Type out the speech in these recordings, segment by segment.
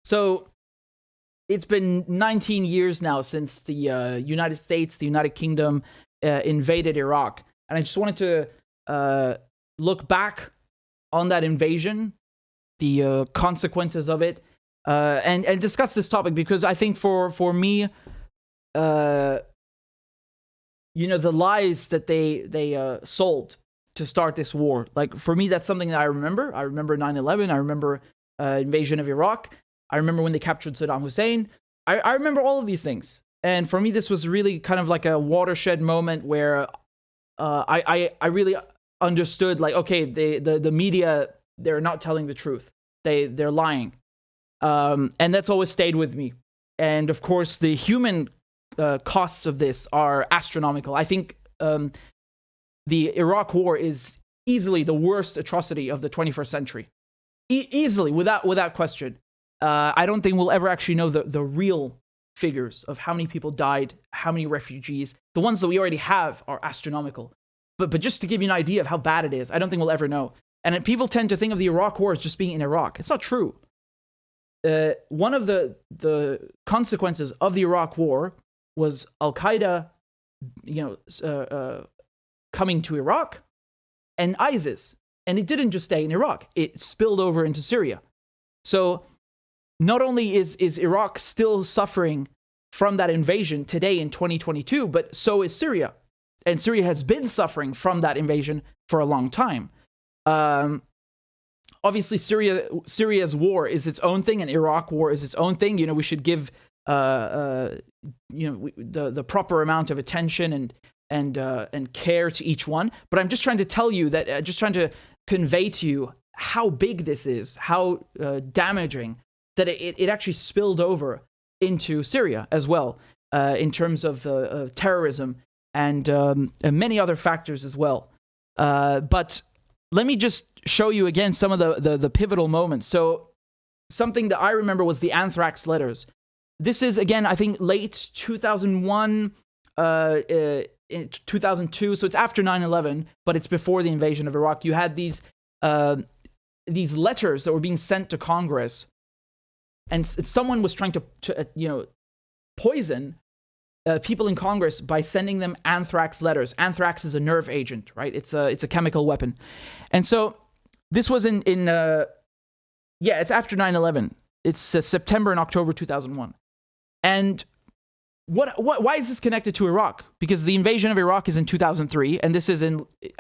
So it's been 19 years now since the United States, the United Kingdom, invaded Iraq. And I just wanted to look back on that invasion, the consequences of it, and discuss this topic, because I think for me, the lies that they sold to start this war, like, for me, that's something that I remember. I remember 9/11. I remember invasion of Iraq. I remember when they captured Saddam Hussein. I remember all of these things. And for me, this was really kind of like a watershed moment where I really understood, like, okay, the media, they're not telling the truth. They're lying. And that's always stayed with me. And of course, the human costs of this are astronomical. I think the Iraq War is easily the worst atrocity of the 21st century. Easily, without question. I don't think we'll ever actually know the real figures of how many people died, how many refugees. The ones that we already have are astronomical. But just to give you an idea of how bad it is, I don't think we'll ever know. And people tend to think of the Iraq War as just being in Iraq. It's not true. One of the consequences of the Iraq War was Al-Qaeda, coming to Iraq, and ISIS. And it didn't just stay in Iraq. It spilled over into Syria. So not only is Iraq still suffering from that invasion today in 2022, but so is Syria. And Syria has been suffering from that invasion for a long time. Obviously, Syria's war is its own thing, and Iraq war is its own thing. We should give the proper amount of attention and care to each one. But I'm just trying to tell you that, just trying to convey to you how big this is, how damaging, that it actually spilled over into Syria as well, in terms of terrorism and many other factors as well. But let me just show you again some of the pivotal moments. So something that I remember was the Anthrax Letters. This is, again, I think late 2001, 2002, so it's after 9/11, but it's before the invasion of Iraq. You had these letters that were being sent to Congress, and someone was trying to poison people in Congress by sending them anthrax letters. Anthrax is a nerve agent, right? It's a chemical weapon. And so this was it's after 9/11. It's September and October 2001. And why is this connected to Iraq? Because the invasion of Iraq is in 2003, and this is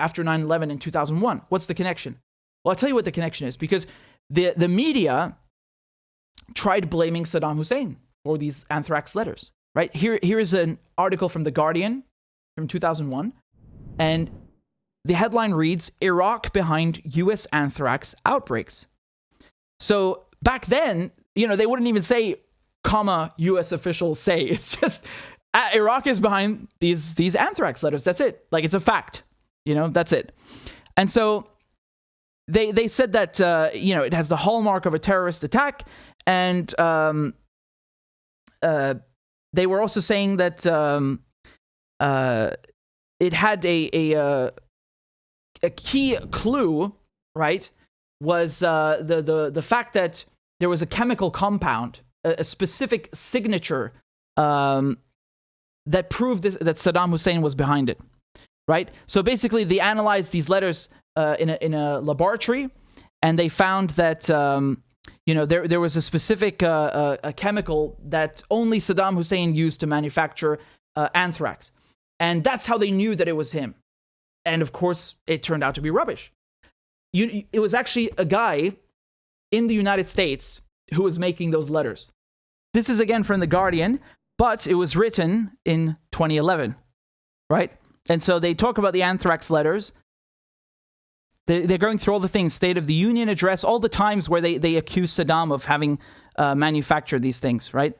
after 9/11 in 2001. What's the connection? Well, I'll tell you what the connection is. Because the media tried blaming Saddam Hussein for these anthrax letters, right? Here is an article from The Guardian from 2001, and the headline reads, "Iraq behind U.S. anthrax outbreaks." So back then, they wouldn't even say, U.S. officials say. It's just, Iraq is behind these anthrax letters. That's it. Like, it's a fact. That's it. And so they said that, it has the hallmark of a terrorist attack. And they were also saying that it had a key clue, right, was the fact that there was a chemical compound, a specific signature that proved that Saddam Hussein was behind it, right? So basically, they analyzed these letters in a laboratory, and they found that there was a specific a chemical that only Saddam Hussein used to manufacture anthrax, and that's how they knew that it was him. And of course, it turned out to be rubbish. It was actually a guy in the United States who was making those letters. This is again from The Guardian, but it was written in 2011, right? And so they talk about the anthrax letters. They're going through all the things, State of the Union address, all the times where they accuse Saddam of having manufactured these things, right?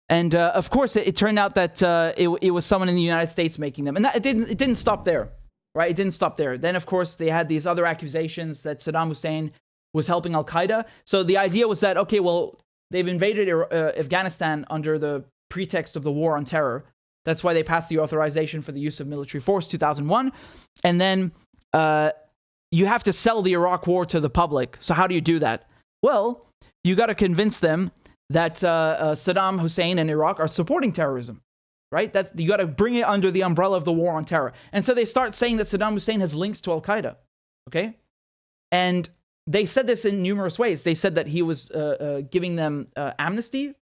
And of course, it turned out that it was someone in the United States making them. And it didn't stop there, right? It didn't stop there. Then, of course, they had these other accusations that Saddam Hussein was helping Al-Qaeda. So the idea was that, okay, well, they've invaded Afghanistan under the pretext of the war on terror. That's why they passed the authorization for the use of military force, 2001. And then you have to sell the Iraq war to the public. So how do you do that? Well, you got to convince them that Saddam Hussein and Iraq are supporting terrorism, right? That you got to bring it under the umbrella of the war on terror. And so they start saying that Saddam Hussein has links to Al-Qaeda, okay? And they said this in numerous ways. They said that he was giving them amnesty,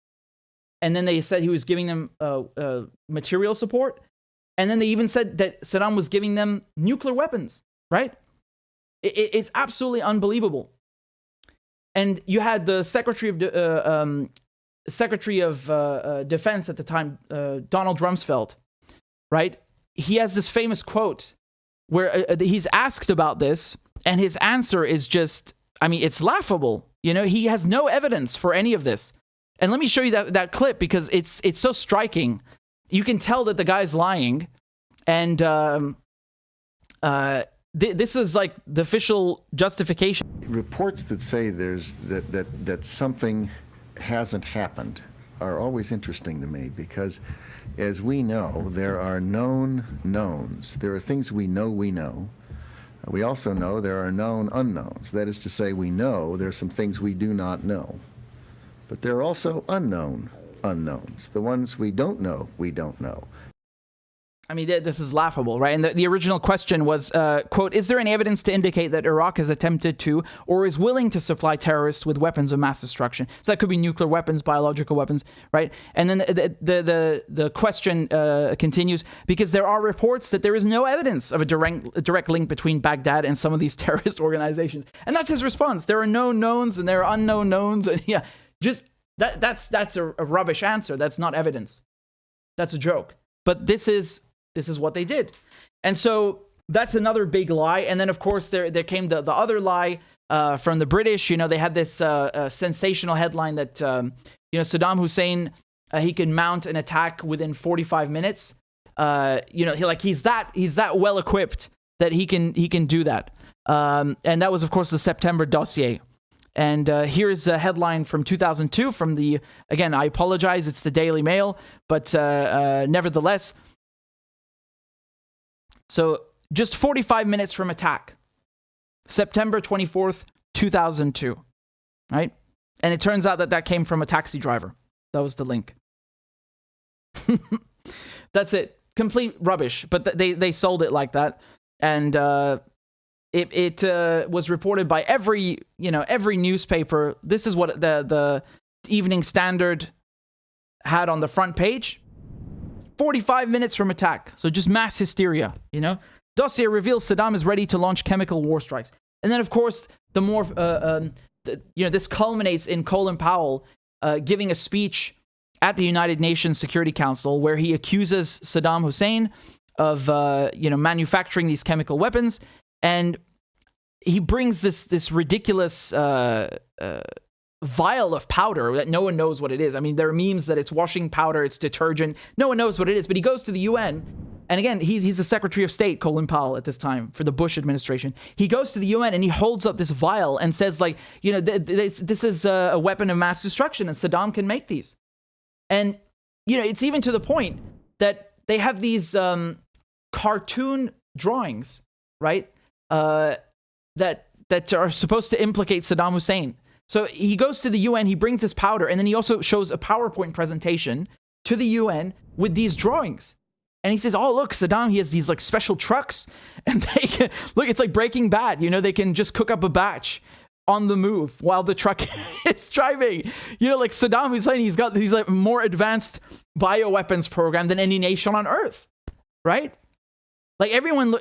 and then they said he was giving them material support, and then they even said that Saddam was giving them nuclear weapons, right? It's absolutely unbelievable. And you had the Secretary of Defense at the time, Donald Rumsfeld, right? He has this famous quote where he's asked about this, and his answer is just, I mean, it's laughable. You know, he has no evidence for any of this. And let me show you that clip, because it's so striking. You can tell that the guy's lying, and this is like the official justification. Reports that say that something hasn't happened are always interesting to me, because as we know, there are known knowns. There are things we know we know. We also know there are known unknowns. That is to say, we know there are some things we do not know. But there are also unknown unknowns. The ones we don't know, we don't know. I mean, this is laughable, right? And the original question was, quote, is there any evidence to indicate that Iraq has attempted to or is willing to supply terrorists with weapons of mass destruction? So that could be nuclear weapons, biological weapons, right? And then the question continues, because there are reports that there is no evidence of a direct link between Baghdad and some of these terrorist organizations. And that's his response. There are known knowns and there are unknown knowns. And yeah, just that's a rubbish answer. That's not evidence. That's a joke. But this is what they did. And so that's another big lie. And then, of course, there came the other lie from the British. You know, they had this sensational headline that, Saddam Hussein, he can mount an attack within 45 minutes. He's that well equipped that he can do that. And that was, of course, the September dossier. And here's a headline from 2002 from again, I apologize, it's the Daily Mail, but nevertheless. So just 45 minutes from attack, September 24th, 2002, right? And it turns out that came from a taxi driver. That was the link. That's it. Complete rubbish. But they sold it like that. And it was reported by every newspaper. This is what the Evening Standard had on the front page. 45 minutes from attack. So just mass hysteria, you know? Dossier reveals Saddam is ready to launch chemical war strikes. And then, of course, the more, this culminates in Colin Powell giving a speech at the United Nations Security Council where he accuses Saddam Hussein of, manufacturing these chemical weapons. And he brings this ridiculous vial of powder that no one knows what it is. I mean, there are memes that it's washing powder, it's detergent. No one knows what it is, but he goes to the UN. And again, he's the Secretary of State, Colin Powell, at this time for the Bush administration. He goes to the UN and he holds up this vial and says, like, this is a weapon of mass destruction and Saddam can make these. And, it's even to the point that they have these cartoon drawings, right? That are supposed to implicate Saddam Hussein. So he goes to the UN, he brings this powder, and then he also shows a PowerPoint presentation to the UN with these drawings. And he says, oh, look, Saddam, he has these like special trucks, and they can, look, it's like Breaking Bad, they can just cook up a batch on the move while the truck is driving. Like Saddam Hussein, he's got these like more advanced bioweapons program than any nation on earth, right? Like everyone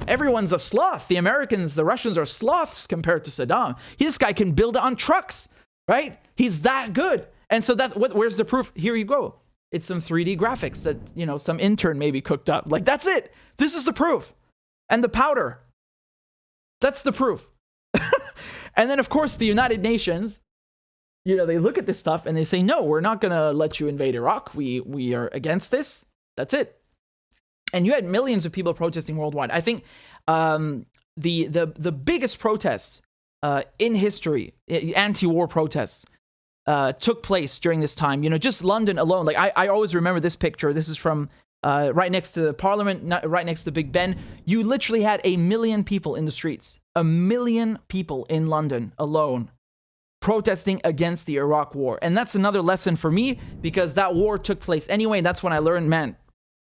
everyone's a sloth. The Americans, the Russians are sloths compared to Saddam. This guy can build it on trucks, right? He's that good. And so where's the proof? Here you go. It's some 3D graphics that, some intern maybe cooked up. Like, that's it. This is the proof. And the powder. That's the proof. And then, of course, the United Nations, they look at this stuff and they say, no, we're not going to let you invade Iraq. We are against this. That's it. And you had millions of people protesting worldwide. I think the biggest protests in history, anti-war protests, took place during this time. Just London alone. Like I always remember this picture. This is from right next to the Parliament, right next to Big Ben. You literally had 1 million people in the streets. 1 million people in London alone protesting against the Iraq war. And that's another lesson for me, because that war took place anyway. And that's when I learned, man,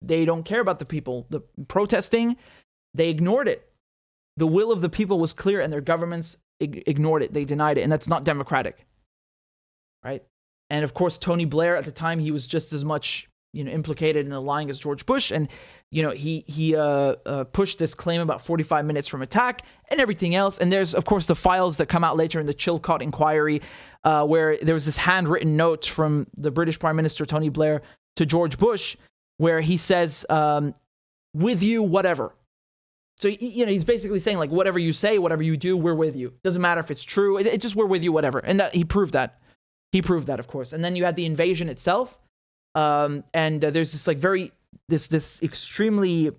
they don't care about the people. The protesting, they ignored it. The will of the people was clear, and their governments ignored it. They denied it. And that's not democratic. Right? And of course, Tony Blair at the time, he was just as much, implicated in the lying as George Bush. And, he pushed this claim about 45 minutes from attack and everything else. And there's, of course, the files that come out later in the Chilcot inquiry, where there was this handwritten note from the British Prime Minister, Tony Blair, to George Bush, where he says, with you, whatever. So, he's basically saying, like, whatever you say, whatever you do, we're with you. Doesn't matter if it's true. It just, we're with you, whatever. And he proved that. He proved that, of course. And then you had the invasion itself. And there's this, like, this extremely,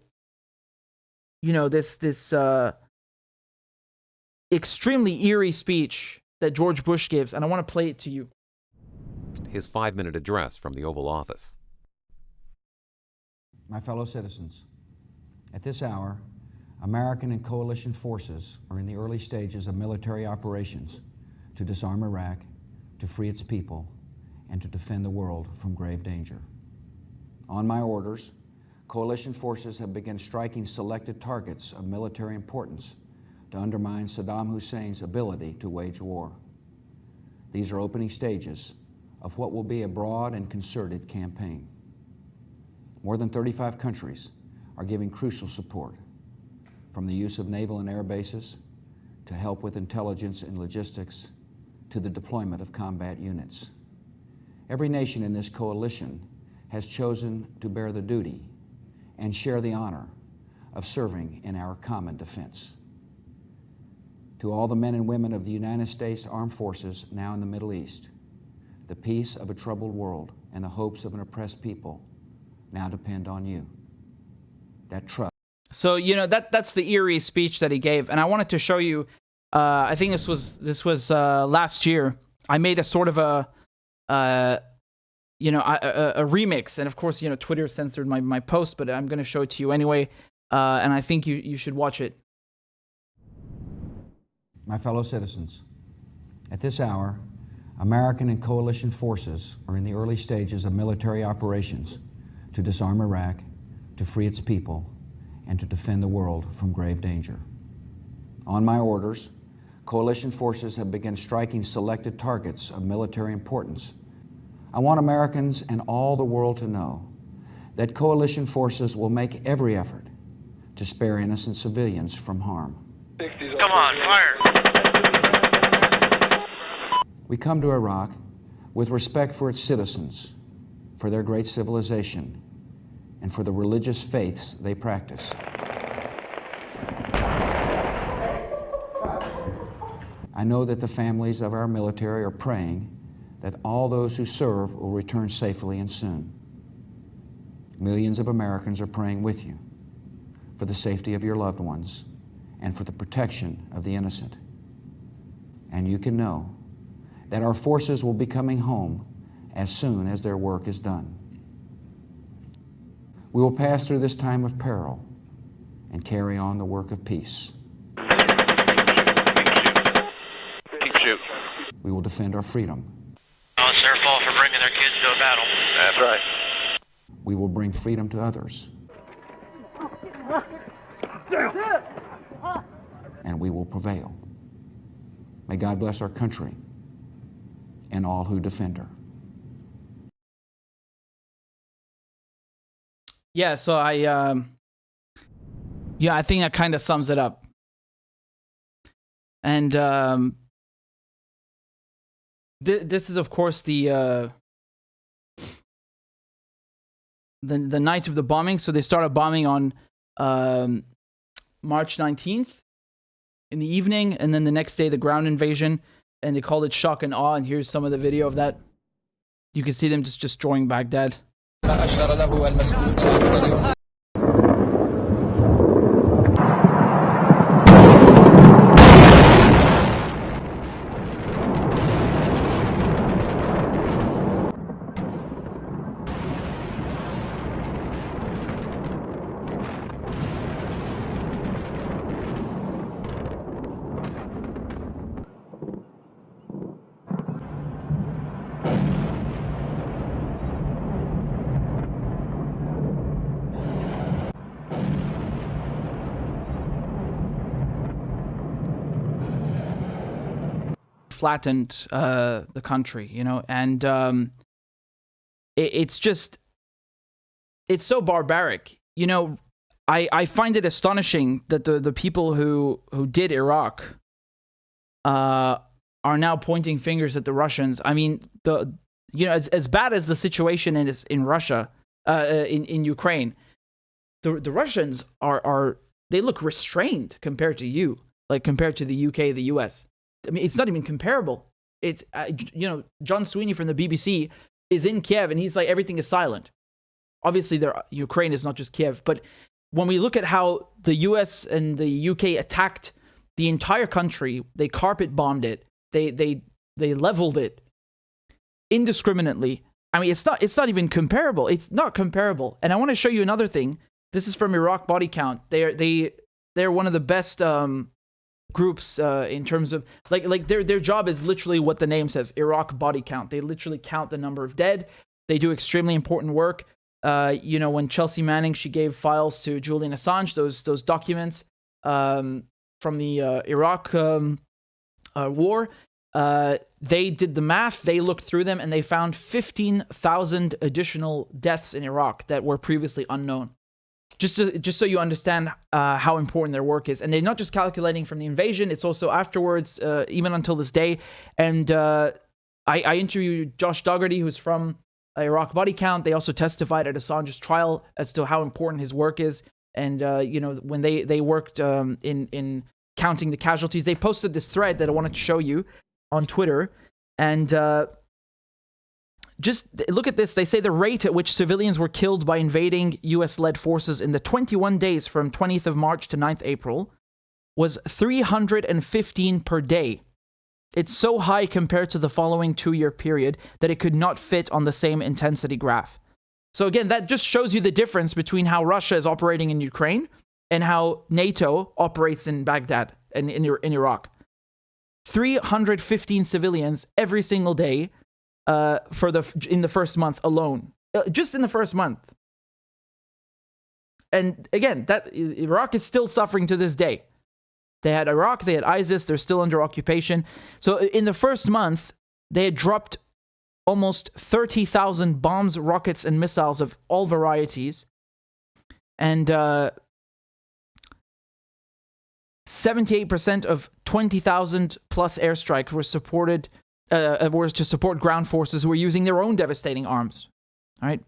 this extremely eerie speech that George Bush gives. And I want to play it to you. His 5-minute address from the Oval Office. My fellow citizens, at this hour, American and coalition forces are in the early stages of military operations to disarm Iraq, to free its people, and to defend the world from grave danger. On my orders, coalition forces have begun striking selected targets of military importance to undermine Saddam Hussein's ability to wage war. These are opening stages of what will be a broad and concerted campaign. More than 35 countries are giving crucial support, from the use of naval and air bases, to help with intelligence and logistics, to the deployment of combat units. Every nation in this coalition has chosen to bear the duty and share the honor of serving in our common defense. To all the men and women of the United States Armed Forces now in the Middle East, the peace of a troubled world and the hopes of an oppressed people now depend on you. That trust. So, that's the eerie speech that he gave. And I wanted to show you, I think this was last year. I made a sort of a remix. And of course, Twitter censored my post, but I'm going to show it to you anyway. And I think you should watch it. My fellow citizens, at this hour, American and coalition forces are in the early stages of military operations to disarm Iraq, to free its people, and to defend the world from grave danger. On my orders, coalition forces have begun striking selected targets of military importance. I want Americans and all the world to know that coalition forces will make every effort to spare innocent civilians from harm. Come on, fire! We come to Iraq with respect for its citizens, for their great civilization, and for the religious faiths they practice. I know that the families of our military are praying that all those who serve will return safely and soon. Millions of Americans are praying with you for the safety of your loved ones and for the protection of the innocent. And you can know that our forces will be coming home as soon as their work is done. We will pass through this time of peril and carry on the work of peace. Keep shooting. We will defend our freedom. Oh, it's their fault for bringing their kids to a battle. That's right. We will bring freedom to others. And we will prevail. May God bless our country and all who defend her. Yeah, so I think that kind of sums it up. And this is, of course, the night of the bombing. So they started bombing on March 19th in the evening, and then the next day the ground invasion, and they called it shock and awe. And here's some of the video of that. You can see them just destroying Baghdad. flattened the country, you know, and it's so barbaric. You know, I find it astonishing that the people who did Iraq are now pointing fingers at the Russians. I mean, as bad as the situation is in Russia, in Ukraine, the Russians they look restrained compared to you, like compared to the UK, the US. I mean, it's not even comparable. It's John Sweeney from the BBC is in Kiev, and he's like, everything is silent. Obviously, Ukraine is not just Kiev, but when we look at how the US and the UK attacked the entire country, they carpet bombed it, they leveled it indiscriminately. I mean, it's not even comparable. It's not comparable. And I want to show you another thing. This is from Iraq Body Count. They're one of the best groups in terms of like their job is literally what the name says, Iraq Body Count. They literally count the number of dead. They do extremely important work. When Chelsea Manning, she gave files to Julian Assange, those documents from the Iraq war. They did the math, they looked through them, and they found 15,000 additional deaths in Iraq that were previously unknown. Just so you understand how important their work is. And they're not just calculating from the invasion, it's also afterwards, even until this day. And I interviewed Josh Dougherty, who's from Iraq Body Count. They also testified at Assange's trial as to how important his work is. And, when they worked in counting the casualties, they posted this thread that I wanted to show you on Twitter. And just look at this. They say the rate at which civilians were killed by invading US-led forces in the 21 days from 20th of March to 9th April was 315 per day. It's so high compared to the following 2-year period that it could not fit on the same intensity graph. So again, that just shows you the difference between how Russia is operating in Ukraine and how NATO operates in Baghdad and in Iraq. 315 civilians every single day in the first month alone. Just in the first month. And again, that Iraq is still suffering to this day. They had Iraq, they had ISIS, they're still under occupation. So in the first month, they had dropped almost 30,000 bombs, rockets, and missiles of all varieties. And 78% of 20,000 plus airstrikes were to support ground forces who were using their own devastating arms. All right.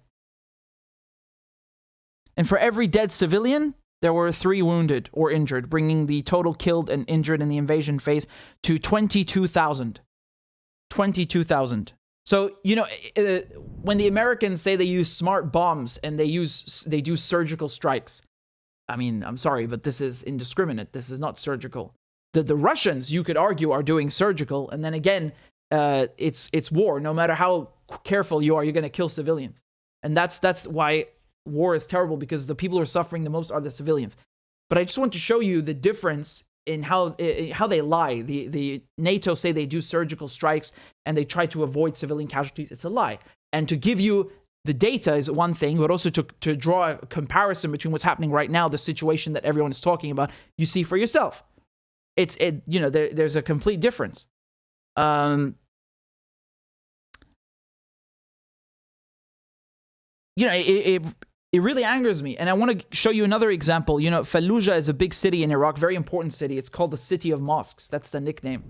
And for every dead civilian, there were 3 wounded or injured, bringing the total killed and injured in the invasion phase to 22,000. 22,000. So, when the Americans say they use smart bombs and they do surgical strikes, I mean, I'm sorry, but this is indiscriminate. This is not surgical. The Russians, you could argue, are doing surgical, and then again, it's war. No matter how careful you are, you're going to kill civilians, and that's why war is terrible, because the people who are suffering the most are the civilians. But I just want to show you the difference in how they lie. The NATO say they do surgical strikes and they try to avoid civilian casualties. It's a lie. And to give you the data is one thing, but also to draw a comparison between what's happening right now, the situation that everyone is talking about, you see for yourself. There's a complete difference. It really angers me. And I want to show you another example. Fallujah is a big city in Iraq, very important city. It's called the City of Mosques. That's the nickname.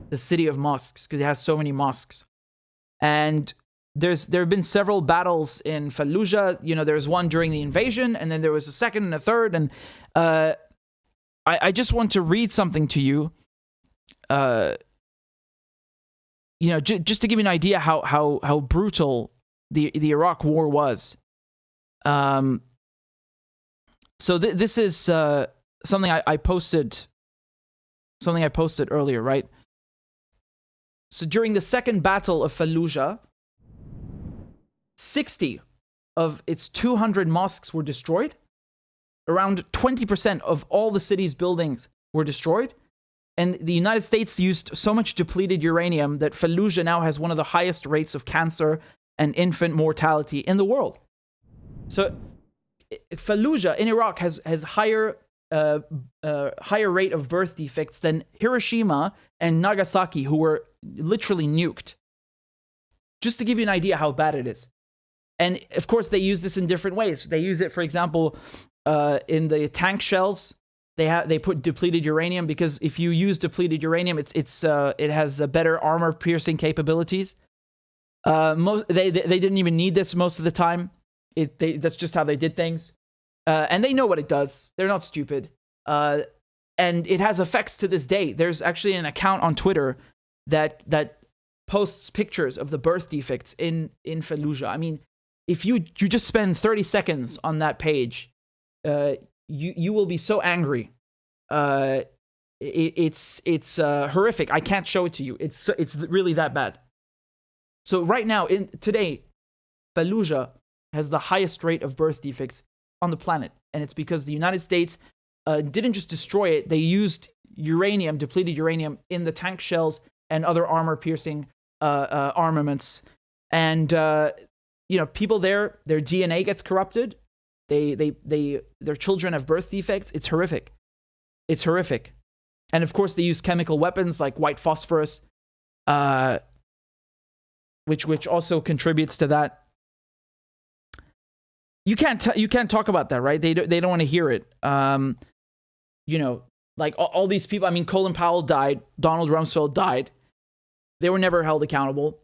The City of Mosques, because it has so many mosques. And there have been several battles in Fallujah. There was one during the invasion, and then there was a second and a third. And I just want to read something to you. Just to give you an idea how brutal the Iraq war was. So this is something I posted. Something I posted earlier, right? So during the second battle of Fallujah, 60 of its 200 mosques were destroyed. Around 20% of all the city's buildings were destroyed. And the United States used so much depleted uranium that Fallujah now has one of the highest rates of cancer and infant mortality in the world. So Fallujah in Iraq has higher rate of birth defects than Hiroshima and Nagasaki, who were literally nuked. Just to give you an idea how bad it is. And of course, they use this in different ways. They use it, for example, in the tank shells. They put depleted uranium, because if you use depleted uranium, it has a better armor piercing capabilities. They didn't even need this most of the time. That's just how they did things, and they know what it does. They're not stupid, and it has effects to this day. There's actually an account on Twitter that posts pictures of the birth defects in Fallujah. I mean, if you just spend 30 seconds on that page, you will be so angry. It's horrific. I can't show it to you. It's really that bad. So right now, today, Fallujah has the highest rate of birth defects on the planet, and it's because the United States didn't just destroy it; they used uranium, depleted uranium, in the tank shells and other armor-piercing armaments. And people there, their DNA gets corrupted. Their children have birth defects. It's horrific. It's horrific. And of course, they use chemical weapons like white phosphorus, which also contributes to that. You can't talk about that, right? They don't want to hear it. Like all these people. I mean, Colin Powell died. Donald Rumsfeld died. They were never held accountable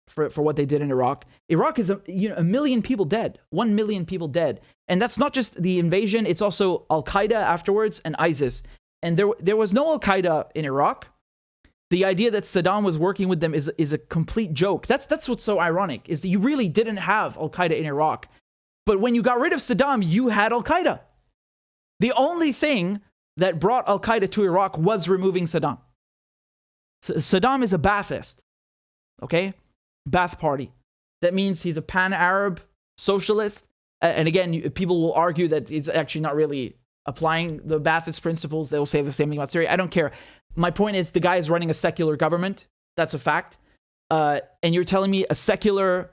for what they did in Iraq. Iraq is a million people dead. 1 million people dead. And that's not just the invasion. It's also Al-Qaeda afterwards and ISIS. And there was no Al-Qaeda in Iraq. The idea that Saddam was working with them is a complete joke. That's what's so ironic, is that you really didn't have Al-Qaeda in Iraq. But when you got rid of Saddam, you had Al-Qaeda. The only thing that brought Al-Qaeda to Iraq was removing Saddam. Saddam is a Ba'athist. Okay? Ba'ath Party. That means he's a pan-Arab socialist. And again, people will argue that it's actually not really applying the Ba'athist principles. They'll say the same thing about Syria. I don't care. My point is, the guy is running a secular government. That's a fact. And you're telling me a secular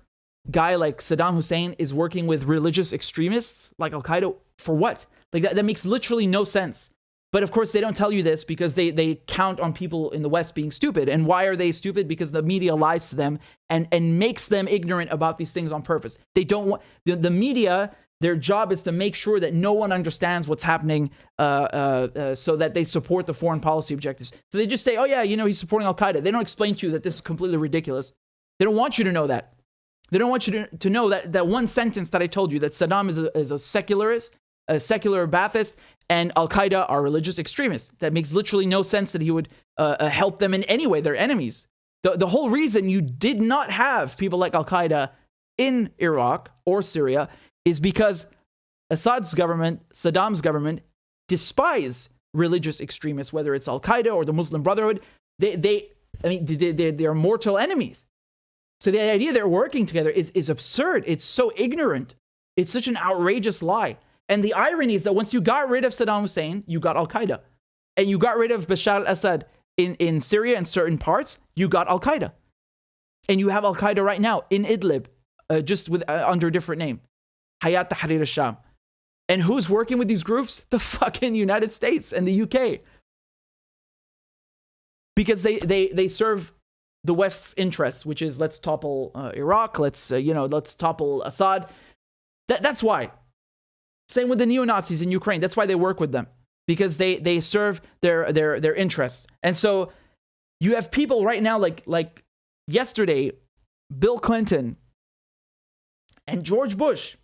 guy like Saddam Hussein is working with religious extremists like Al-Qaeda for what? Like that makes literally no sense. But of course, they don't tell you this because they count on people in the West being stupid. And why are they stupid? Because the media lies to them and makes them ignorant about these things on purpose. They don't want the media. Their job is to make sure that no one understands what's happening, so that they support the foreign policy objectives. So they just say, "Oh yeah, he's supporting Al-Qaeda." They don't explain to you that this is completely ridiculous. They don't want you to know that. They don't want you to know that one sentence that I told you, that Saddam is a secularist, a secular Ba'athist, and Al-Qaeda are religious extremists. That makes literally no sense that he would help them in any way. They're enemies. The whole reason you did not have people like Al-Qaeda in Iraq or Syria is because Assad's government, Saddam's government, despise religious extremists, whether it's Al-Qaeda or the Muslim Brotherhood. They're mortal enemies. So the idea they're working together is absurd. It's so ignorant. It's such an outrageous lie. And the irony is that once you got rid of Saddam Hussein, you got Al-Qaeda. And you got rid of Bashar al-Assad in Syria and certain parts, you got Al-Qaeda. And you have Al-Qaeda right now in Idlib, just with under a different name. Hayat Tahrir al-Sham. And who's working with these groups? The fucking United States and the UK. Because they serve the West's interests, which is let's topple Iraq, let's topple Assad. That's why. Same with the neo-Nazis in Ukraine. That's why they work with them, because they serve their interests. And so you have people right now like yesterday, Bill Clinton and George Bush,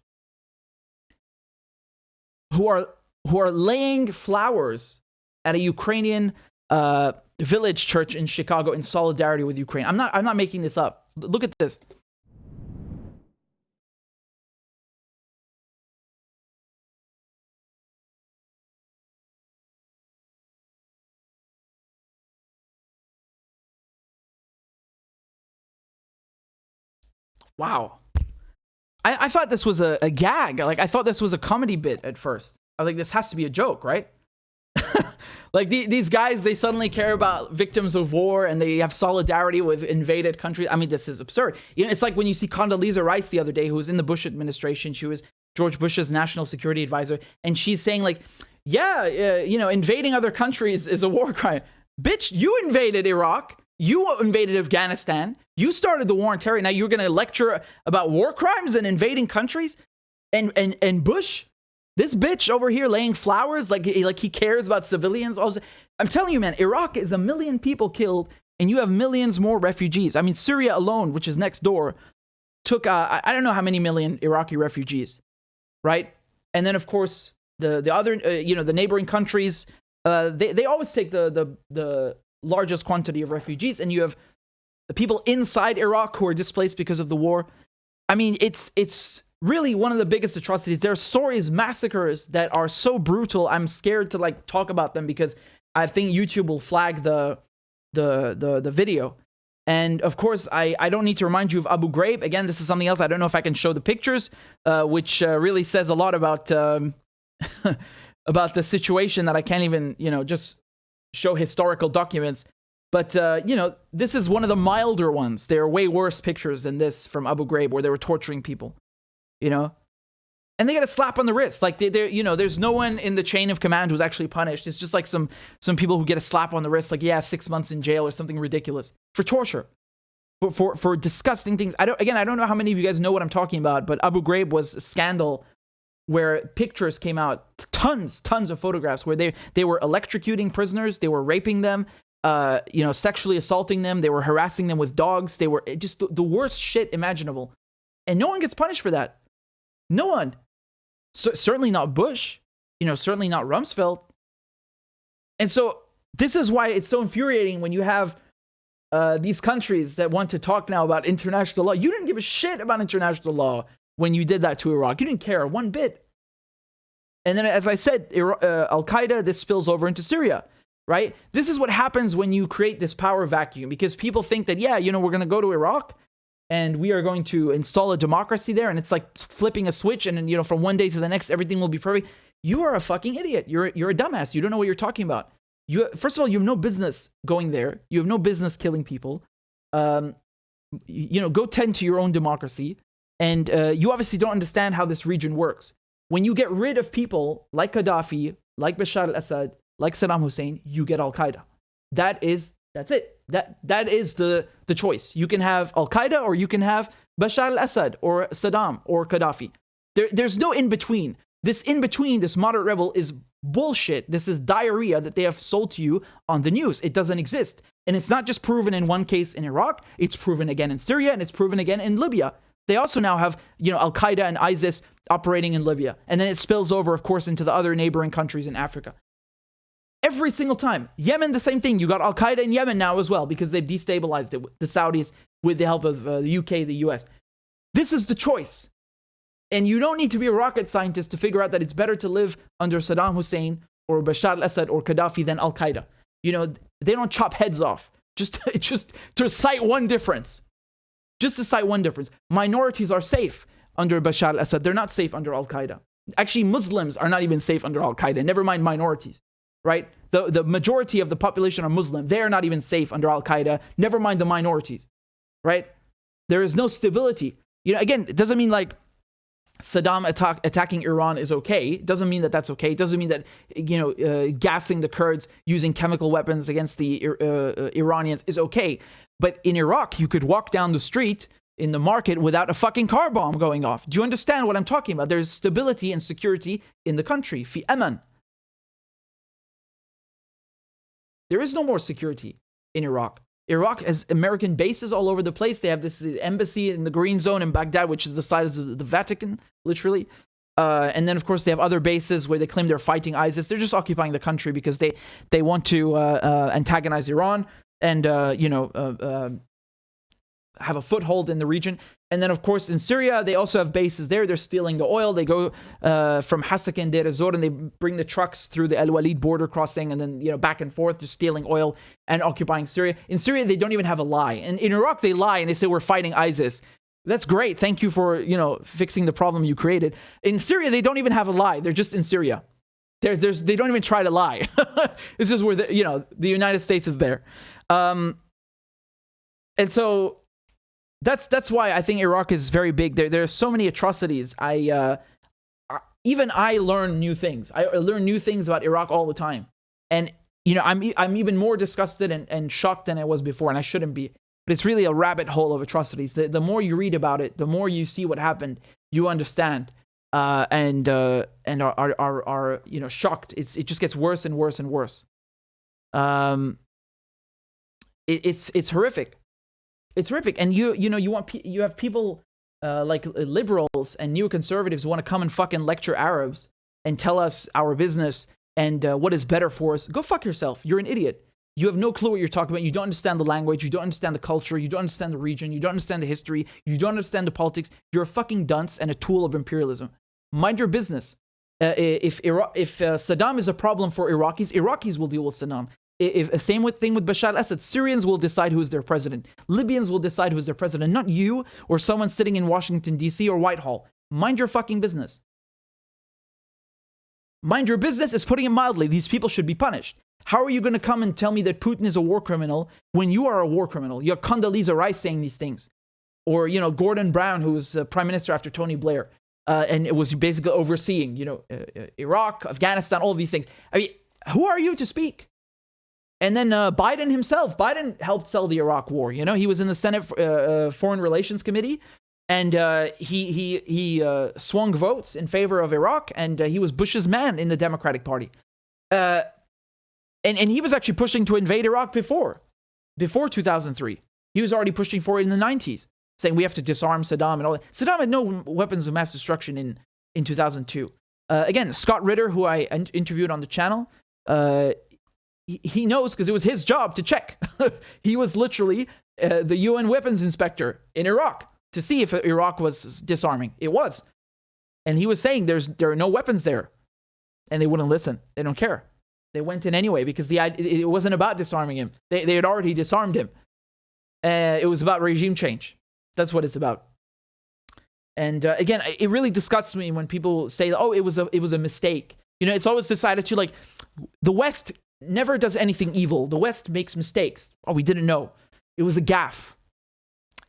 who are laying flowers at a Ukrainian village church in Chicago in solidarity with Ukraine. I'm not making this up. Look at this. Wow. I thought this was a gag. Like, I thought this was a comedy bit at first. I was like, this has to be a joke, right? Like, these guys, they suddenly care about victims of war and they have solidarity with invaded countries. I mean, this is absurd. It's like when you see Condoleezza Rice the other day, who was in the Bush administration. She was George Bush's national security advisor. And she's saying, like, invading other countries is a war crime. Bitch, you invaded Iraq. You invaded Afghanistan. You started the war on terror. Now you're going to lecture about war crimes and invading countries? And Bush, this bitch over here laying flowers like he cares about civilians. I'm telling you, man, Iraq is 1 million people killed, and you have millions more refugees. I mean, Syria alone, which is next door, took, I don't know how many million Iraqi refugees, right? And then, of course, the other, the neighboring countries, they always take the largest quantity of refugees, and you have the people inside Iraq who are displaced because of the war. I mean, it's really one of the biggest atrocities. There are stories, massacres that are so brutal. I'm scared to like talk about them because I think YouTube will flag the video. And of course, I don't need to remind you of Abu Ghraib. Again, this is something else. I don't know if I can show the pictures, which really says a lot about about the situation that I can't even, just show historical documents. But, this is one of the milder ones. There are way worse pictures than this from Abu Ghraib where they were torturing people, And they got a slap on the wrist. Like, there's no one in the chain of command who's actually punished. It's just like some people who get a slap on the wrist, like, 6 months in jail or something ridiculous for torture, for disgusting things. I don't know how many of you guys know what I'm talking about, but Abu Ghraib was a scandal where pictures came out, tons of photographs where they were electrocuting prisoners, they were raping them, sexually assaulting them, they were harassing them with dogs, they were just the worst shit imaginable. And no one gets punished for that. No one. Certainly not Bush, certainly not Rumsfeld. And so this is why it's so infuriating when you have these countries that want to talk now about international law. You didn't give a shit about international law when you did that to Iraq. You didn't care one bit. And then, as I said, Al-Qaeda, this spills over into Syria, right? This is what happens when you create this power vacuum, because people think that, we're going to go to Iraq and we are going to install a democracy there, and it's like flipping a switch, and then, from one day to the next, everything will be perfect. You are a fucking idiot. You're a dumbass. You don't know what you're talking about. First of all, you have no business going there. You have no business killing people. Go tend to your own democracy. And you obviously don't understand how this region works. When you get rid of people like Gaddafi, like Bashar al-Assad, like Saddam Hussein, you get Al-Qaeda. That's it. That is the choice. You can have Al-Qaeda, or you can have Bashar al-Assad or Saddam or Gaddafi. There's no in-between. This in-between, this moderate rebel, is bullshit. This is diarrhea that they have sold to you on the news. It doesn't exist. And it's not just proven in one case in Iraq. It's proven again in Syria, and it's proven again in Libya. They also now have, Al-Qaeda and ISIS operating in Libya. And then it spills over, of course, into the other neighboring countries in Africa. Every single time. Yemen, the same thing. You got Al-Qaeda in Yemen now as well, because they've destabilized it, the Saudis, with the help of the UK, the US. This is the choice. And you don't need to be a rocket scientist to figure out that it's better to live under Saddam Hussein or Bashar al-Assad or Gaddafi than Al-Qaeda. They don't chop heads off. Just to cite one difference. Just to cite one difference. Minorities are safe under Bashar al-Assad. They're not safe under Al-Qaeda. Actually, Muslims are not even safe under Al-Qaeda. Never mind minorities, right? The majority of the population are Muslim. They are not even safe under Al-Qaeda. Never mind the minorities, right? There is no stability. Again, it doesn't mean like Saddam attacking Iran is okay. It doesn't mean that that's okay. It doesn't mean that, gassing the Kurds, using chemical weapons against the Iranians is okay. But in Iraq, you could walk down the street in the market without a fucking car bomb going off. Do you understand what I'm talking about? There's stability and security in the country. Fi aman. There is no more security in Iraq. Iraq has American bases all over the place. They have this embassy in the Green Zone in Baghdad, which is the size of the Vatican, literally. And then, of course, they have other bases where they claim they're fighting ISIS. They're just occupying the country because they want to antagonize Iran and, have a foothold in the region. And then, of course, in Syria, they also have bases there. They're stealing the oil. They go from Hasaka and Deir ez-Zor, and they bring the trucks through the Al-Walid border crossing, and then, back and forth, just stealing oil and occupying Syria. In Syria, they don't even have a lie. And in Iraq, they lie, and they say, we're fighting ISIS. That's great. Thank you for, fixing the problem you created. In Syria, they don't even have a lie. They're just in Syria. They don't even try to lie. It's just where, the United States is there. And so that's why I think Iraq is very big. There are so many atrocities. Even I learn new things. I learn new things about Iraq all the time. And I'm even more disgusted and shocked than I was before, and I shouldn't be. But it's really a rabbit hole of atrocities. The more you read about it, the more you see what happened, you understand, and are shocked. It just gets worse and worse and worse. It's horrific. It's horrific, and you have people like liberals and neoconservatives who want to come and fucking lecture Arabs and tell us our business and what is better for us. Go fuck yourself. You're an idiot. You have no clue what you're talking about. You don't understand the language. You don't understand the culture. You don't understand the region. You don't understand the history. You don't understand the politics. You're a fucking dunce and a tool of imperialism. Mind your business. If Saddam is a problem for Iraqis will deal with Saddam. Same thing with Bashar al-Assad. Syrians will decide who's their president. Libyans will decide who's their president, not you or someone sitting in Washington, D.C. or Whitehall. Mind your fucking business. Mind your business is putting it mildly. These people should be punished. How are you going to come and tell me that Putin is a war criminal when you are a war criminal? You have Condoleezza Rice saying these things. Or, Gordon Brown, who was prime minister after Tony Blair. And it was basically overseeing, Iraq, Afghanistan, all of these things. I mean, who are you to speak? And then Biden helped sell the Iraq war. He was in the Senate Foreign Relations Committee. And he swung votes in favor of Iraq. And he was Bush's man in the Democratic Party. And he was actually pushing to invade Iraq before 2003. He was already pushing for it in the 90s, saying we have to disarm Saddam and all that. Saddam had no weapons of mass destruction in 2002. Again, Scott Ritter, who I interviewed on the channel, he knows because it was his job to check. He was literally the UN weapons inspector in Iraq to see if Iraq was disarming. It was. And he was saying there are no weapons there. And they wouldn't listen. They don't care. They went in anyway because it wasn't about disarming him. They had already disarmed him. It was about regime change. That's what it's about. And again, it really disgusts me when people say, "Oh, it was a mistake." It's always this attitude like the West never does anything evil. The West makes mistakes. Oh, we didn't know. It was a gaffe.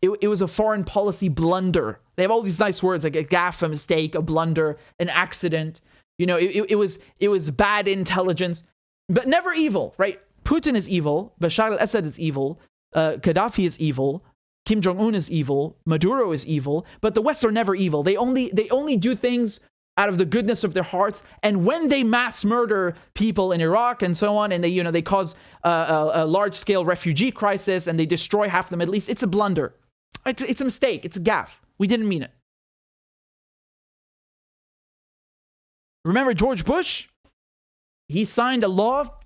It was a foreign policy blunder. They have all these nice words like a gaffe, a mistake, a blunder, an accident. It was bad intelligence. But never evil, right? Putin is evil. Bashar al-Assad is evil. Gaddafi is evil. Kim Jong-un is evil. Maduro is evil. But the West are never evil. They only do things out of the goodness of their hearts. And when they mass murder people in Iraq and so on, and they cause a large-scale refugee crisis and they destroy half the Middle East, it's a blunder. It's a mistake. It's a gaffe. We didn't mean it. Remember George Bush? He signed a law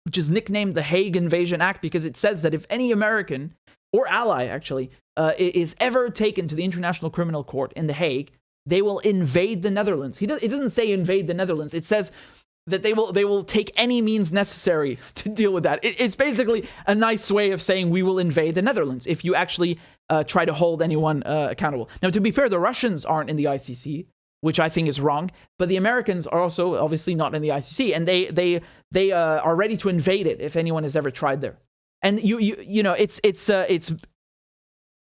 which is nicknamed the Hague Invasion Act because it says that if any American or ally actually is ever taken to the International Criminal Court in The Hague, they will invade the Netherlands. It doesn't say invade the Netherlands. It says that they will take any means necessary to deal with that. It's basically a nice way of saying we will invade the Netherlands if you actually try to hold anyone accountable. Now, to be fair, the Russians aren't in the ICC, which I think is wrong. But the Americans are also obviously not in the ICC, and they are ready to invade it if anyone has ever tried there. And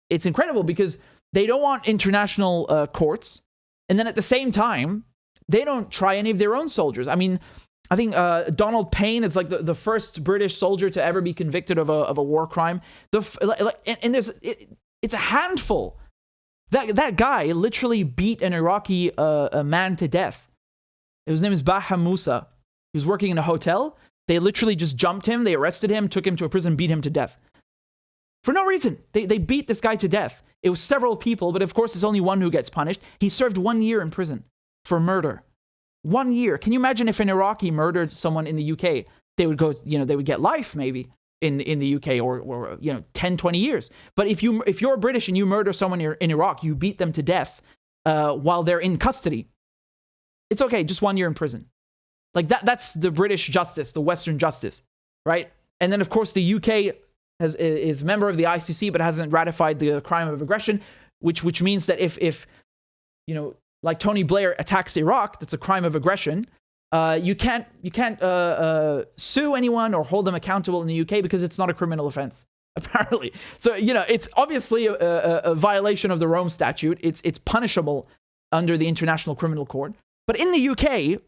it's incredible because they don't want international courts, and then at the same time they don't try any of their own soldiers. I mean, I think Donald Payne is like the first British soldier to ever be convicted of a war crime. It's a handful. That guy literally beat an Iraqi a man to death. His name is Baha Musa. He was working in a hotel. They literally just jumped him. They arrested him, took him to a prison, beat him to death. For no reason. They beat this guy to death. It was several people, but of course there's only one who gets punished. He served 1 year in prison for murder. 1 year. Can you imagine if an Iraqi murdered someone in the UK? They would go, they would get life maybe in the UK or 10, 20 years. But if you're British and you murder someone in Iraq, you beat them to death while they're in custody. It's okay, just 1 year in prison. Like that's the British justice, the Western justice, right? And then of course the UK is a member of the ICC but hasn't ratified the crime of aggression, which means that if like Tony Blair attacks Iraq, that's a crime of aggression. You can't sue anyone or hold them accountable in the UK because it's not a criminal offense, apparently. So it's obviously a violation of the Rome Statute. It's punishable under the International Criminal Court. But in the UK,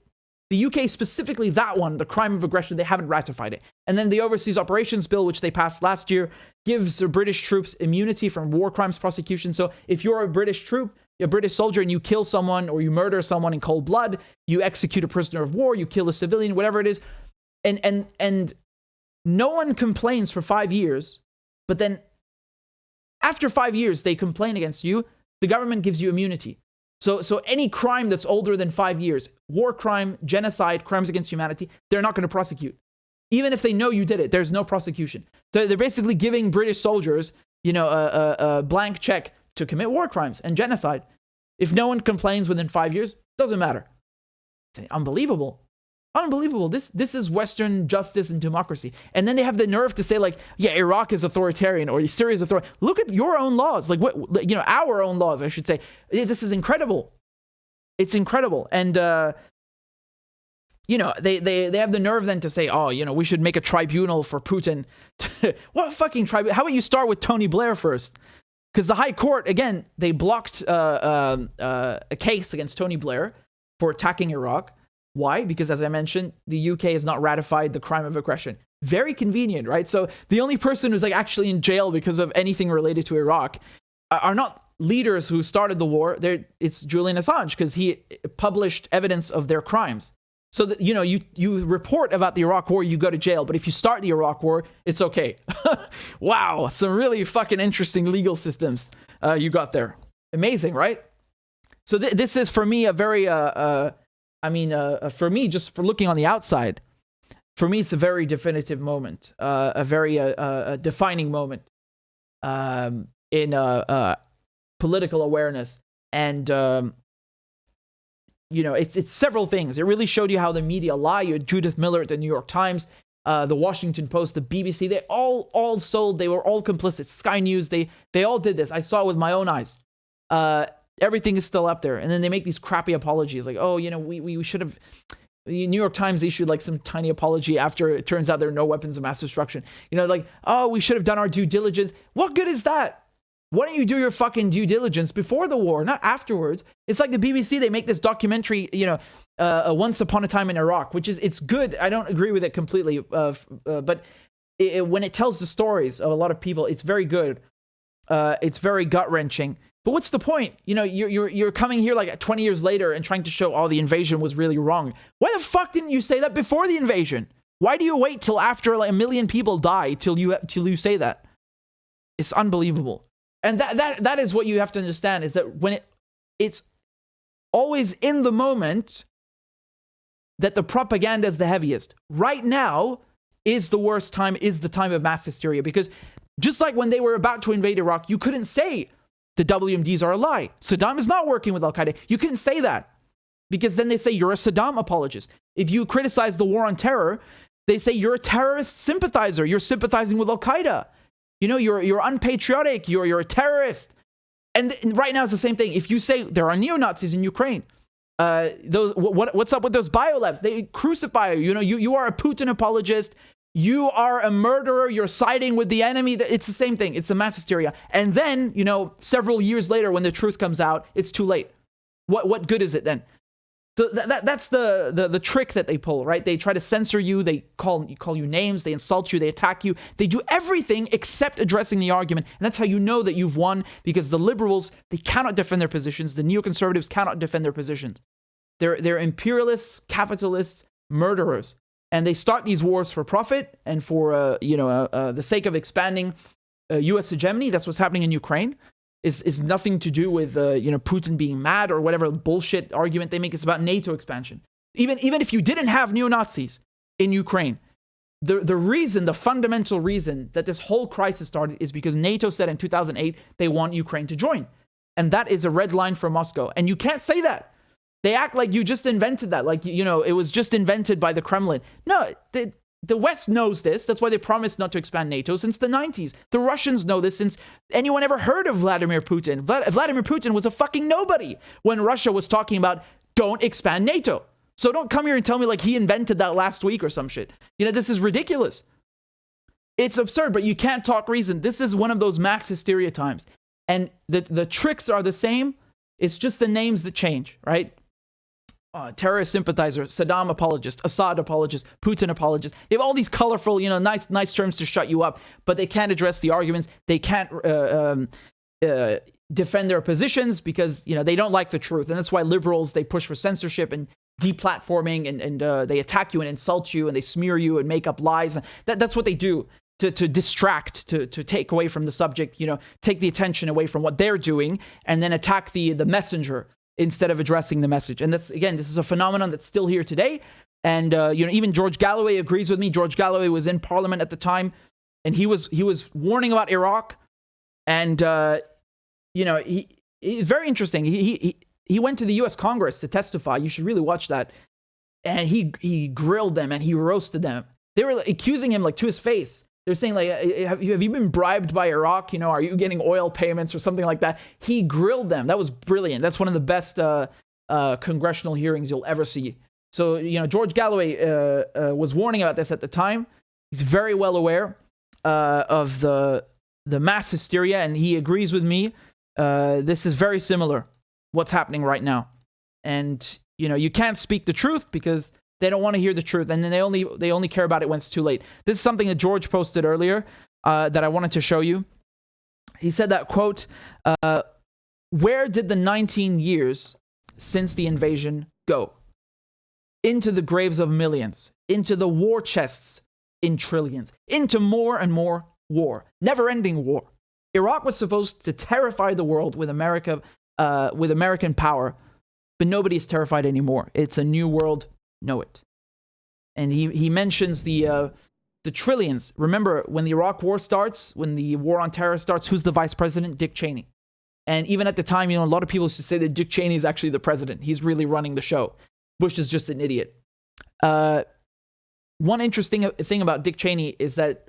The UK specifically, that one, the crime of aggression, they haven't ratified it. And then the Overseas Operations Bill, which they passed last year, gives the British troops immunity from war crimes prosecution. So if you're a British troop, you're a British soldier, and you kill someone or you murder someone in cold blood, you execute a prisoner of war, you kill a civilian, whatever it is, and no one complains for 5 years, but then after 5 years, they complain against you, the government gives you immunity. So any crime that's older than 5 years, war crime, genocide, crimes against humanity, they're not going to prosecute. Even if they know you did it, there's no prosecution. So they're basically giving British soldiers, a blank check to commit war crimes and genocide. If no one complains within 5 years, doesn't matter. It's unbelievable. Unbelievable. This is Western justice and democracy. And then they have the nerve to say, like, yeah, Iraq is authoritarian or Syria is authoritarian. Look at your own laws. Like, our own laws, I should say. This is incredible. It's incredible. And, they have the nerve then to say, we should make a tribunal for Putin. What fucking tribunal? How about you start with Tony Blair first? Because the High Court, again, they blocked a case against Tony Blair for attacking Iraq. Why? Because, as I mentioned, the UK has not ratified the crime of aggression. Very convenient, right? So the only person who's actually in jail because of anything related to Iraq are not leaders who started the war. It's Julian Assange, because he published evidence of their crimes. So that, you report about the Iraq war, you go to jail. But if you start the Iraq war, it's okay. Wow, some really fucking interesting legal systems you got there. Amazing, right? So this is, for me, a very for me, just for looking on the outside, for me, it's a very definitive moment, a very defining moment in political awareness. And, it's several things. It really showed you how the media lie. You had Judith Miller at the New York Times, the Washington Post, the BBC. They all sold. They were all complicit. Sky News, they all did this. I saw it with my own eyes. Everything is still up there. And then they make these crappy apologies like, we should have... The New York Times issued some tiny apology after it turns out there are no weapons of mass destruction. We should have done our due diligence. What good is that? Why don't you do your fucking due diligence before the war, not afterwards? It's like the BBC, they make this documentary, Once Upon a Time in Iraq, which it's good. I don't agree with it completely, but when it tells the stories of a lot of people, it's very good. It's very gut-wrenching. But what's the point? You're coming here 20 years later and trying to show, the invasion was really wrong. Why the fuck didn't you say that before the invasion? Why do you wait till after a million people die till you say that? It's unbelievable. And that is what you have to understand, is that when it's always in the moment that the propaganda is the heaviest. Right now is the worst time, is the time of mass hysteria, because just like when they were about to invade Iraq, you couldn't say the WMDs are a lie. Saddam is not working with Al-Qaeda. You couldn't say that, because then they say you're a Saddam apologist. If you criticize the war on terror, they say you're a terrorist sympathizer. You're sympathizing with Al-Qaeda. You're unpatriotic. You're a terrorist. And right now it's the same thing. If you say there are neo-Nazis in Ukraine, what's up with those biolabs? They crucify you. You are a Putin apologist. You are a murderer. You're siding with the enemy. It's the same thing. It's a mass hysteria. And then, several years later, when the truth comes out, it's too late. What good is it then? So that's the trick that they pull, right? They try to censor you. They call you names. They insult you. They attack you. They do everything except addressing the argument. And that's how you know that you've won, because the liberals, they cannot defend their positions. The neoconservatives cannot defend their positions. They're imperialists, capitalists, murderers. And they start these wars for profit and for the sake of expanding U.S. hegemony. That's what's happening in Ukraine. Is nothing to do with Putin being mad or whatever bullshit argument they make. It's about NATO expansion. Even if you didn't have neo-Nazis in Ukraine, the fundamental reason that this whole crisis started is because NATO said in 2008 they want Ukraine to join, and that is a red line for Moscow. And you can't say that. They act like you just invented that, like it was just invented by the Kremlin. No, the West knows this. That's why they promised not to expand NATO since the 90s. The Russians know this since anyone ever heard of Vladimir Putin. Vladimir Putin was a fucking nobody when Russia was talking about don't expand NATO. So don't come here and tell me like he invented that last week or some shit. This is ridiculous. It's absurd, but you can't talk reason. This is one of those mass hysteria times. And the tricks are the same. It's just the names that change, right? terrorist sympathizer, Saddam apologist, Assad apologist, Putin apologist. They have all these colorful, nice terms to shut you up, but they can't address the arguments. They can't defend their positions because, they don't like the truth. And that's why liberals, they push for censorship and deplatforming, and they attack you and insult you and they smear you and make up lies. That's what they do to distract, to take away from the subject, take the attention away from what they're doing and then attack the messenger instead of addressing the message. And this is a phenomenon that's still here today. And, even George Galloway agrees with me. George Galloway was in Parliament at the time, and he was warning about Iraq. And, he's very interesting. He went to the U.S. Congress to testify. You should really watch that. And he grilled them and he roasted them. They were accusing him, to his face. They're saying, have you been bribed by Iraq? Are you getting oil payments or something like that? He grilled them. That was brilliant. That's one of the best congressional hearings you'll ever see. So, George Galloway was warning about this at the time. He's very well aware of the mass hysteria, and he agrees with me. This is very similar, what's happening right now. And, you can't speak the truth because they don't want to hear the truth, and then they only care about it when it's too late. This is something that George posted earlier that I wanted to show you. He said that, quote, where did the 19 years since the invasion go? Into the graves of millions, into the war chests in trillions, into more and more war, never-ending war. Iraq was supposed to terrify the world with America, with American power, but nobody is terrified anymore. It's a new world. Know it. And he mentions the trillions. Remember, when the Iraq war starts, when the war on terror starts, who's the vice president? Dick Cheney. And even at the time, a lot of people used to say that Dick Cheney is actually the president. He's really running the show. Bush is just an idiot. One interesting thing about Dick Cheney is that,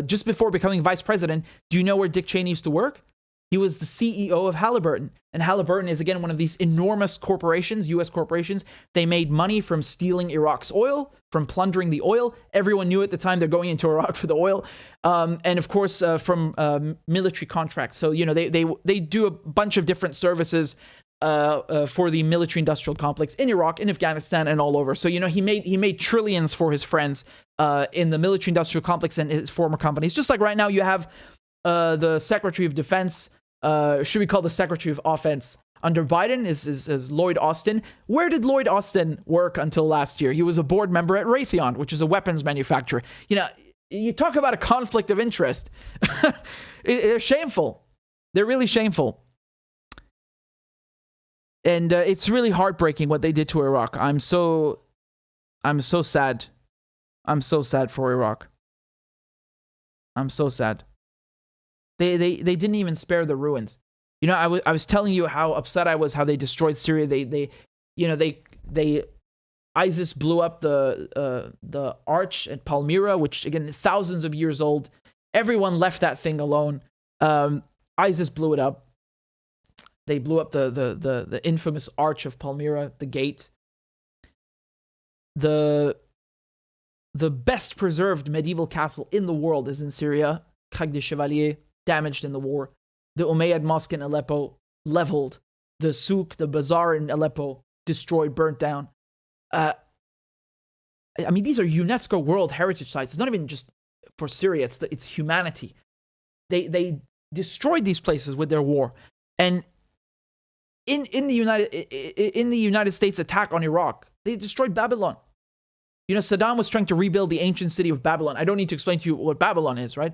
just before becoming vice president, do you know where Dick Cheney used to work? He was the CEO of Halliburton. And Halliburton is, again, one of these enormous corporations, U.S. corporations. They made money from stealing Iraq's oil, from plundering the oil. Everyone knew at the time they're going into Iraq for the oil. And, of course, from military contracts. So, they do a bunch of different services for the military-industrial complex in Iraq, in Afghanistan, and all over. So, he made trillions for his friends in the military-industrial complex and his former companies. Just like right now you have the Secretary of Defense, should we call the Secretary of Offense under Biden is Lloyd Austin. Where did Lloyd Austin work until last year? He was a board member at Raytheon, which is a weapons manufacturer. You talk about a conflict of interest. They're shameful. They're really shameful. And it's really heartbreaking what they did to Iraq. I'm so sad. I'm so sad for Iraq. I'm so sad. They didn't even spare the ruins. I was telling you how upset I was how they destroyed Syria. ISIS blew up the arch at Palmyra, which again thousands of years old. Everyone left that thing alone. ISIS blew it up. They blew up the infamous arch of Palmyra, the gate. The best preserved medieval castle in the world is in Syria, Hague des Chevaliers, damaged in the war. The Umayyad Mosque in Aleppo, leveled. The souk, the bazaar in Aleppo, destroyed, burnt down. These are UNESCO World Heritage Sites. It's not even just for Syria, it's humanity. They destroyed these places with their war. And in the United States attack on Iraq, they destroyed Babylon. Saddam was trying to rebuild the ancient city of Babylon. I don't need to explain to you what Babylon is, right?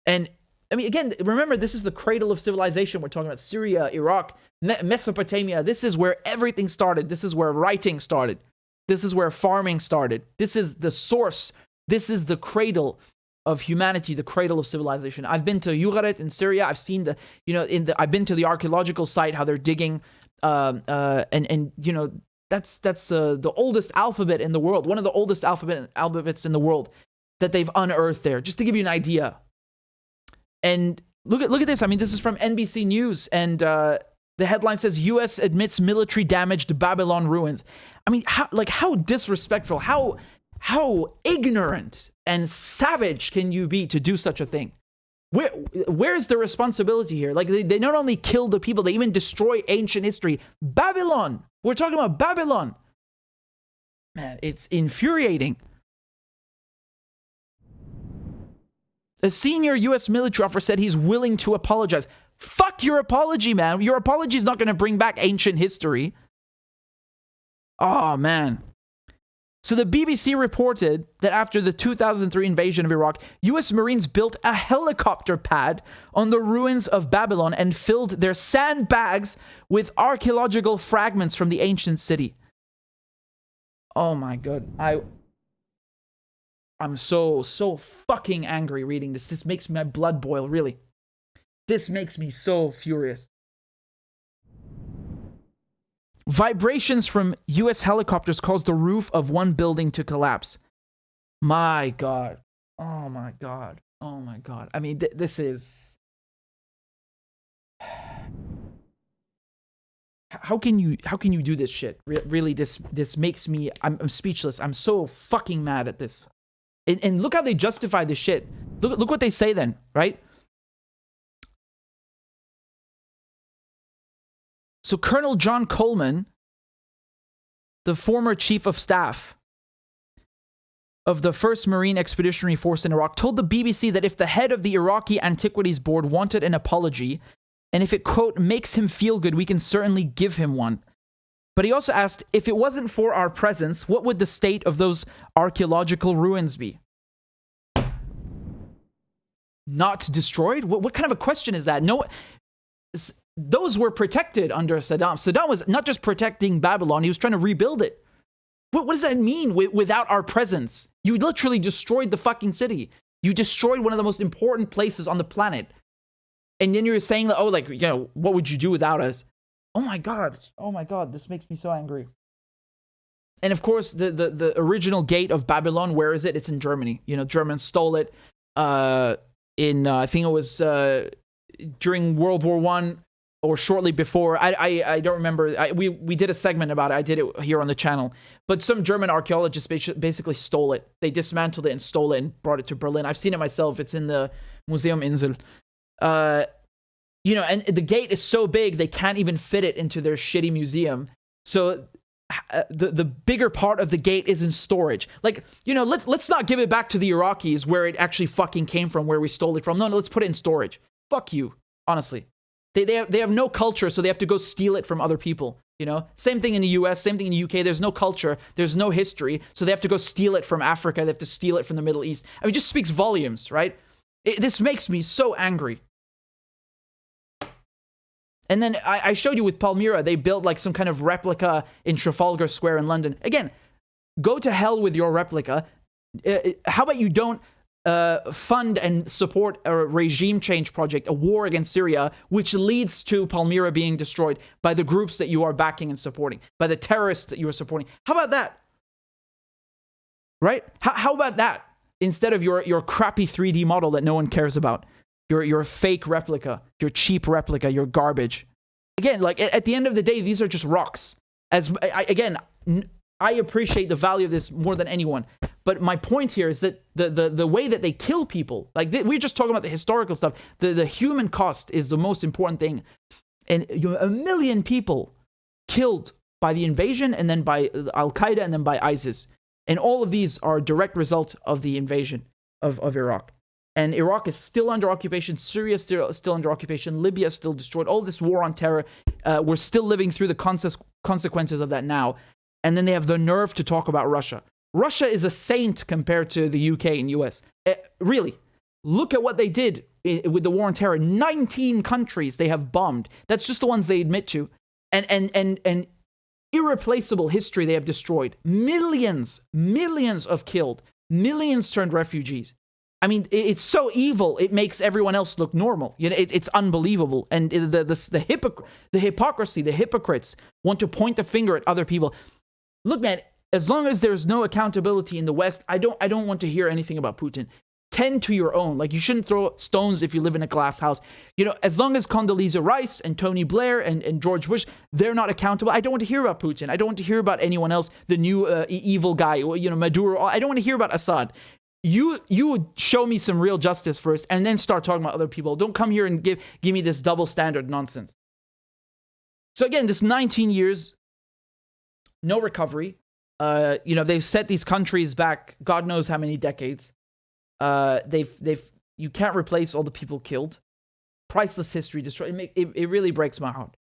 And again, remember, this is the cradle of civilization. We're talking about Syria, Iraq, Mesopotamia. This is where everything started. This is where writing started. This is where farming started. This is the source. This is the cradle of humanity, the cradle of civilization. I've been to Ghraib in Syria. I've seen I've been to the archaeological site, how they're digging, that's the oldest alphabet in the world, one of the oldest alphabets in the world that they've unearthed there, just to give you an idea. And look at this. This is from NBC News, and the headline says, U.S. admits military damaged Babylon ruins. How disrespectful, how ignorant and savage can you be to do such a thing? Where's the responsibility here? They not only kill the people, they even destroy ancient history. Babylon, We're talking about Babylon. Man, it's infuriating. A senior U.S. military officer said he's willing to apologize. Fuck your apology, man. Your apology is not going to bring back ancient history. Oh, man. So the BBC reported that after the 2003 invasion of Iraq, U.S. Marines built a helicopter pad on the ruins of Babylon and filled their sandbags with archaeological fragments from the ancient city. Oh my God. I'm so fucking angry reading this. This makes my blood boil, really. This makes me so furious. Vibrations from U.S. helicopters caused the roof of one building to collapse. My God. Oh my God. Oh my God. I mean, this is... How can you do this shit? Really, this makes me... I'm speechless. I'm so fucking mad at this. And look how they justify this shit. Look what they say then, right? So Colonel John Coleman, the former chief of staff of the 1st Marine Expeditionary Force in Iraq, told the BBC that if the head of the Iraqi Antiquities Board wanted an apology, and if it, quote, makes him feel good, we can certainly give him one. But he also asked, if it wasn't for our presence, what would the state of those archaeological ruins be? Not destroyed? What kind of a question is that? No... Those were protected under Saddam. Saddam was not just protecting Babylon, he was trying to rebuild it. What does that mean without our presence? You literally destroyed the fucking city. You destroyed one of the most important places on the planet. And then you're saying, oh, like, you know, what would you do without us? Oh my God, this makes me so angry. And of course, the original gate of Babylon, where is it? It's in Germany. You know, Germans stole it I think it was during World War I. Or shortly before, I don't remember. We did a segment about it. I did it here on the channel. But some German archaeologists basically stole it. They dismantled it and stole it and brought it to Berlin. I've seen it myself. It's in the Museum Insel. You know, and the gate is so big they can't even fit it into their shitty museum. So the bigger part of the gate is in storage. Like, you know, let's not give it back to the Iraqis where it actually fucking came from, where we stole it from. No, let's put it in storage. Fuck you, honestly. They have no culture, so they have to go steal it from other people, you know? Same thing in the US, same thing in the UK. There's no culture, there's no history, so they have to go steal it from Africa, they have to steal it from the Middle East. I mean, it just speaks volumes, right? This makes me so angry. And then I showed you with Palmyra, they built like some kind of replica in Trafalgar Square in London. Again, go to hell with your replica. How about you don't fund and support a regime change project, a war against Syria, which leads to Palmyra being destroyed by the groups that you are backing and supporting, by the terrorists that you are supporting. How about that? Right? How about that? Instead of your crappy 3D model that no one cares about, your fake replica, your cheap replica, your garbage. Again, like at the end of the day, these are just rocks. I appreciate the value of this more than anyone. But my point here is that the way that they kill people, like we're just talking about the historical stuff, the human cost is the most important thing. And 1 million people killed by the invasion, and then by Al-Qaeda, and then by ISIS. And all of these are a direct result of the invasion of Iraq. And Iraq is still under occupation. Syria is still under occupation. Libya is still destroyed. All this war on terror, we're still living through the consequences of that now. And then they have the nerve to talk about Russia. Russia is a saint compared to the UK and US. Really, look at what they did with the war on terror. 19 countries they have bombed. That's just the ones they admit to. And irreplaceable history they have destroyed. Millions of killed. Millions turned refugees. I mean, it's so evil, it makes everyone else look normal. You know, it's unbelievable. And the hypocrisy, the hypocrites want to point the finger at other people. Look, man, as long as there's no accountability in the West, I don't want to hear anything about Putin. Tend to your own. Like, you shouldn't throw stones if you live in a glass house. You know, as long as Condoleezza Rice and Tony Blair and George Bush, they're not accountable, I don't want to hear about Putin. I don't want to hear about anyone else, the new evil guy, you know, Maduro. I don't want to hear about Assad. You would show me some real justice first, and then start talking about other people. Don't come here and give me this double standard nonsense. So again, this 19 years, no recovery. They've set these countries back God knows how many decades. You can't replace all the people killed. Priceless history destroyed. It really breaks my heart.